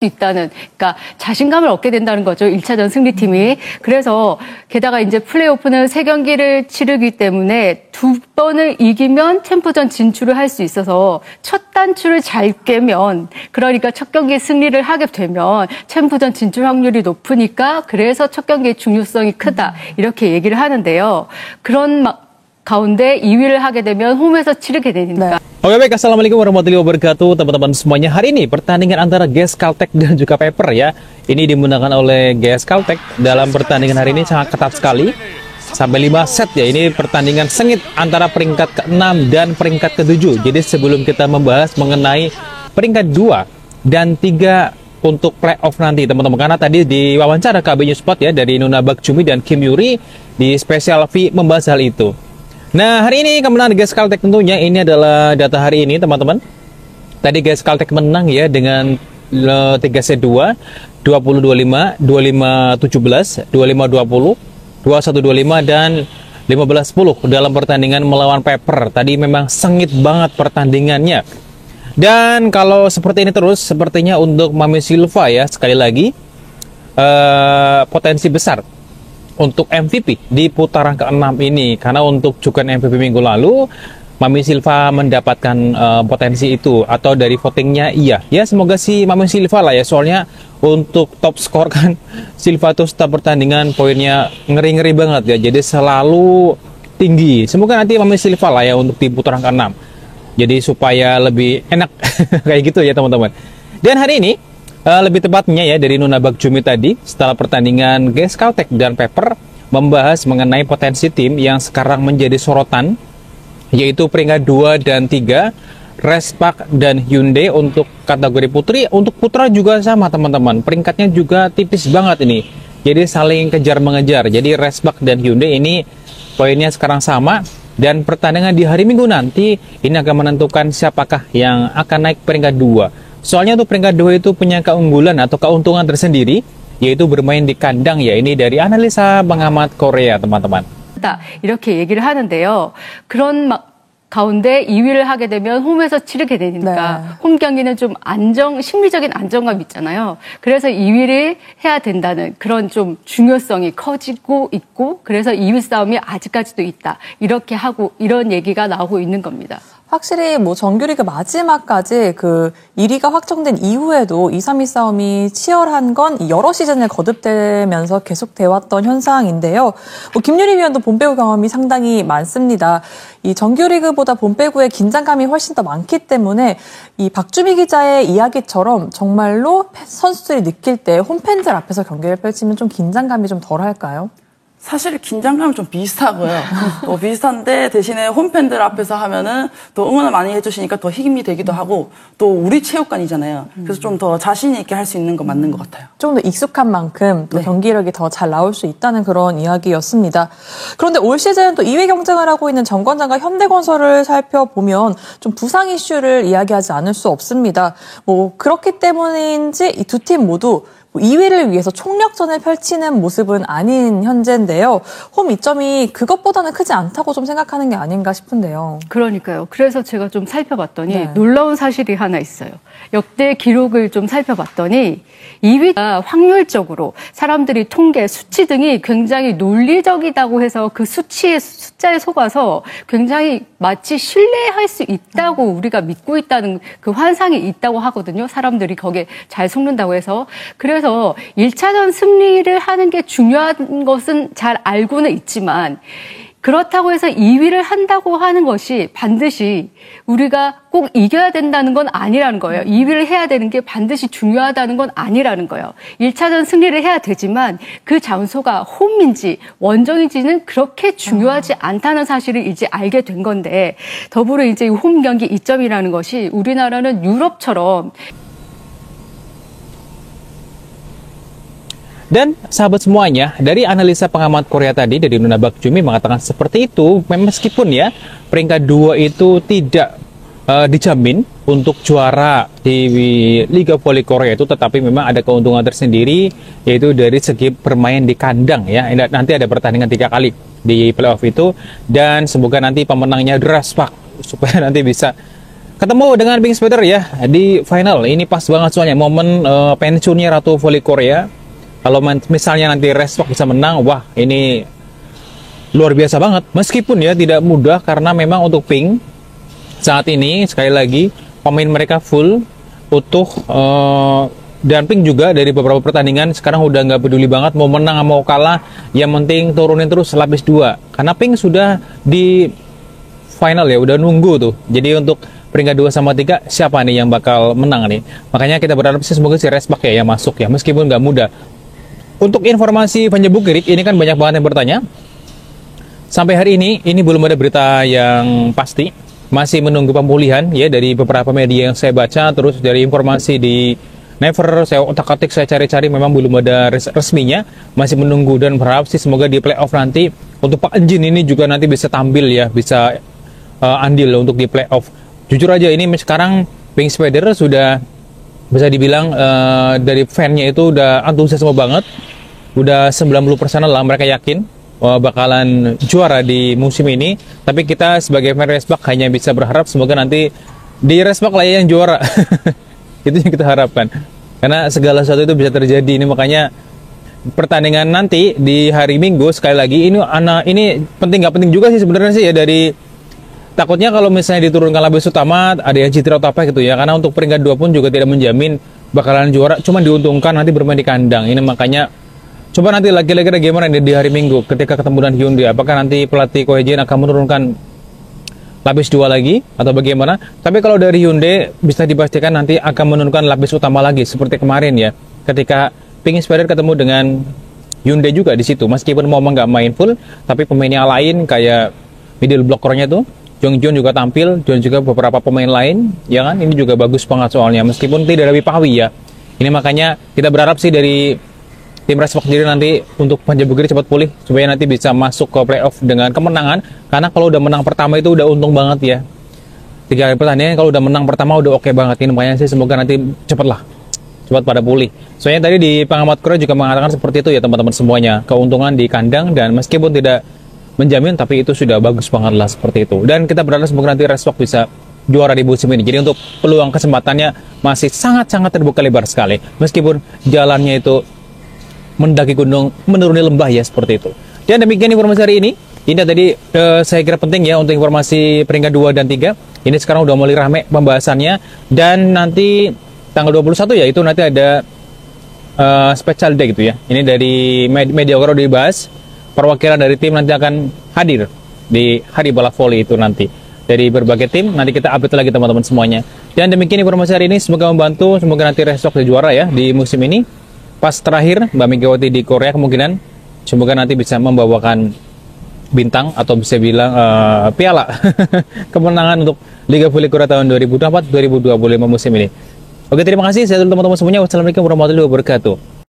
있다는, 그러니까 자신감을 얻게 된다는 거죠. 1차전 승리팀이. 그래서 게다가 이제 플레이오프는 3경기를 치르기 때문에 2번을 이기면 챔프전 진출을 할 수 있어서 첫 단추를 잘 깨면, 그러니까 첫 경기 승리를 하게 되면 챔프전 진출 확률이 높으니까 그래서 첫 경기의 중요성이 크다. 이렇게 얘기를 하는데요. 그런 가운데 2위를 하게 되면 홈에서 치르게 되니까. Oke baik, assalamualaikum warahmatullahi wabarakatuh teman-teman semuanya. Hari ini pertandingan antara GS Caltech dan juga Pepper ya. Ini dimenangkan oleh GS Caltech. Dalam pertandingan hari ini sangat ketat sekali. Sampai 5 set ya. Ini pertandingan sengit antara peringkat ke-6 dan peringkat ke-7. Jadi sebelum kita membahas mengenai peringkat 2 dan 3 untuk playoff nanti teman-teman, karena tadi di wawancara KB News Spot ya dari Nuna Bakcumi dan Kim Yuri di Special V membahas hal itu. Nah, hari ini kemenangan GS Caltech tentunya ini adalah data hari ini, teman-teman. Tadi GS Caltech menang ya dengan 3 set 2, 20-25, 25-17, 25-20, 21-25, dan 15-10 dalam pertandingan melawan Pepper. Tadi memang sengit banget pertandingannya. Dan kalau seperti ini terus, sepertinya untuk Mami Silva ya, sekali lagi, potensi besar untuk MVP di putaran ke-6 ini, karena untuk Jukan MVP minggu lalu Mami Silva mendapatkan potensi itu, atau dari votingnya iya ya, semoga si Mami Silva lah ya, soalnya untuk top skor kan Silva tuh setiap pertandingan poinnya ngeri-ngeri banget ya, jadi selalu tinggi. Semoga nanti Mami Silva lah ya untuk di putaran ke-6, jadi supaya lebih enak kayak gitu ya teman-teman. Dan hari ini lebih tepatnya ya dari Nuna Bakcumi tadi setelah pertandingan GS Caltech dan Pepper membahas mengenai potensi tim yang sekarang menjadi sorotan, yaitu peringkat 2 dan 3 Respak dan Hyundai untuk kategori putri. Untuk putra juga sama teman-teman, peringkatnya juga tipis banget ini, jadi saling kejar mengejar. Jadi Respak dan Hyundai ini poinnya sekarang sama, dan pertandingan di hari Minggu nanti ini akan menentukan siapakah yang akan naik peringkat 2. Soalnya tuh peringkat 2 itu punya keunggulan atau keuntungan tersendiri, yaitu bermain di kandang ya. Ini dari analisa pengamat Korea, teman-teman. 이렇게 얘기를 하는데요. 그런 가운데 2위를 하게 되면 홈에서 치르게 되니까 홈 경기는 좀 심리적인 안정감 있잖아요. 그래서 2위를 해야 된다는 그런 좀 중요성이 커지고 있고, 그래서 2위 싸움이 아직까지도 있다. 이렇게 하고 이런 얘기가 나오고 있는 겁니다. 확실히 뭐 정규리그 마지막까지 그 1위가 확정된 이후에도 2, 3위 싸움이 치열한 건 여러 시즌을 거듭되면서 계속돼 왔던 현상인데요. 뭐 김유리 위원도 본배구 경험이 상당히 많습니다. 이 정규리그보다 본배구의 긴장감이 훨씬 더 많기 때문에 이 박주미 기자의 이야기처럼 정말로 선수들이 느낄 때 홈팬들 앞에서 경기를 펼치면 좀 긴장감이 좀 덜할까요? 사실 긴장감은 좀 비슷하고요. 비슷한데 대신에 홈팬들 앞에서 하면은 또 응원을 많이 해주시니까 더 힘이 되기도 하고, 또 우리 체육관이잖아요. 그래서 좀 더 자신 있게 할 수 있는 거 맞는 것 같아요. 좀 더 익숙한 만큼 또 경기력이 더 잘 나올 수 있다는 그런 이야기였습니다. 그런데 올 시즌 또 2위 경쟁을 하고 있는 정관장과 현대건설을 살펴보면 좀 부상 이슈를 이야기하지 않을 수 없습니다. 뭐 그렇기 때문인지 이 두 팀 모두 2위를 위해서 총력전을 펼치는 모습은 아닌 현재인데요. 홈 이점이 그것보다는 크지 않다고 좀 생각하는 게 아닌가 싶은데요. 그러니까요. 그래서 제가 좀 살펴봤더니 놀라운 사실이 하나 있어요. 역대 기록을 좀 살펴봤더니 2위가 확률적으로 사람들이 통계, 수치 등이 굉장히 논리적이다고 해서 그 숫자에 속아서 굉장히 마치 신뢰할 수 있다고 우리가 믿고 있다는 그 환상이 있다고 하거든요. 사람들이 거기에 잘 속는다고 해서. 그래서 1차전 승리를 하는 게 중요한 것은 잘 알고는 있지만, 그렇다고 해서 2위를 한다고 하는 것이 반드시 우리가 꼭 이겨야 된다는 건 아니라는 거예요. 2위를 해야 되는 게 반드시 중요하다는 건 아니라는 거예요. 1차전 승리를 해야 되지만 그 장소가 홈인지 원정인지는 그렇게 중요하지 않다는 사실을 이제 알게 된 건데, 더불어 이제 홈 경기 이점이라는 것이 우리나라는 유럽처럼. Dan sahabat semuanya, dari analisa pengamat Korea tadi dari Nuna Bakcumi mengatakan seperti itu, meskipun ya peringkat 2 itu tidak dijamin untuk juara di Liga Voli Korea itu, tetapi memang ada keuntungan tersendiri, yaitu dari segi bermain di kandang ya. Nanti ada pertandingan 3 kali di playoff itu, dan semoga nanti pemenangnya Respak supaya nanti bisa ketemu dengan Pink Spider ya di final. Ini pas banget soalnya momen pensiunnya Ratu Voli Korea. Kalau misalnya nanti Reswak bisa menang, wah ini luar biasa banget. Meskipun ya tidak mudah karena memang untuk Pink saat ini sekali lagi pemain mereka full utuh, dan Pink juga dari beberapa pertandingan sekarang udah nggak peduli banget mau menang mau kalah, yang penting turunin terus lapis 2 karena Pink sudah di final ya, udah nunggu tuh. Jadi untuk peringkat 2 sama 3 siapa nih yang bakal menang nih, makanya kita berharap sih semoga si Resbak ya yang masuk ya, meskipun nggak mudah. Untuk informasi Vanjabuk Girik ini kan banyak banget yang bertanya. Sampai hari ini belum ada berita yang pasti, masih menunggu pemulihan ya dari beberapa media yang saya baca, terus dari informasi di Never, saya otak-atik, saya cari-cari, memang belum ada resminya, masih menunggu dan berharap sih semoga di playoff nanti untuk Pak Enjin ini juga nanti bisa tampil ya, bisa andil untuk di playoff. Jujur aja ini sekarang Pink Spider sudah bisa dibilang dari fan-nya itu udah antusiasme banget, udah 90% lah mereka yakin bakalan juara di musim ini. Tapi kita sebagai fan Resbak hanya bisa berharap semoga nanti di Resbak lah ya yang juara. Itu yang kita harapkan, karena segala sesuatu itu bisa terjadi. Ini makanya pertandingan nanti di hari Minggu sekali lagi ini penting nggak penting juga sih sebenarnya sih ya, dari takutnya kalau misalnya diturunkan lapis utama ada yang cedera atau apa gitu ya, karena untuk peringkat 2 pun juga tidak menjamin bakalan juara, cuma diuntungkan nanti bermain di kandang. Ini makanya coba nanti lagi-lagi gimana di hari Minggu ketika ketemu dengan Hyundai, apakah nanti pelatih Ko Hye-jin akan menurunkan lapis 2 lagi atau bagaimana. Tapi kalau dari Hyundai bisa dipastikan nanti akan menurunkan lapis utama lagi seperti kemarin ya, ketika Pink Spider ketemu dengan Hyundai juga di situ, meskipun mau nggak main full, tapi pemainnya lain kayak middle blockernya tuh Jong Jun juga tampil, dan juga beberapa pemain lain ya kan, ini juga bagus banget soalnya, meskipun tidak ada Wipawi ya. Ini makanya kita berharap sih dari tim Resbak sendiri nanti untuk Vanjabuk Girik cepat pulih supaya nanti bisa masuk ke playoff dengan kemenangan, karena kalau udah menang pertama itu udah untung banget ya. 3 kali pertandingan kalau udah menang pertama udah oke banget. Ini makanya sih semoga nanti cepat pada pulih. Soalnya tadi di pengamat Korea juga mengatakan seperti itu ya teman-teman semuanya, keuntungan di kandang, dan meskipun tidak menjamin tapi itu sudah bagus banget lah seperti itu. Dan kita berharap semoga nanti Resbak bisa juara di musim ini. Jadi untuk peluang kesempatannya masih sangat-sangat terbuka lebar sekali, meskipun jalannya itu mendaki gunung, menuruni lembah ya, seperti itu. Dan demikian informasi hari ini. Ini tadi saya kira penting ya untuk informasi peringkat 2 dan 3. Ini sekarang udah mulai rame pembahasannya, dan nanti tanggal 21 ya itu nanti ada special day gitu ya. Ini dari media Korea dibahas, perwakilan dari tim nanti akan hadir di hari balap voli itu nanti. Dari berbagai tim, nanti kita update lagi teman-teman semuanya. Dan demikian informasi hari ini, semoga membantu, semoga nanti Resbak jadi juara ya di musim ini. Pas terakhir Mbak Megawati di Korea kemungkinan semoga nanti bisa membawakan bintang atau bisa bilang piala kemenangan untuk Liga Voli Korea tahun 2024-2025 musim ini. Oke, terima kasih. Saya teman-teman semuanya. Wassalamualaikum warahmatullahi wabarakatuh.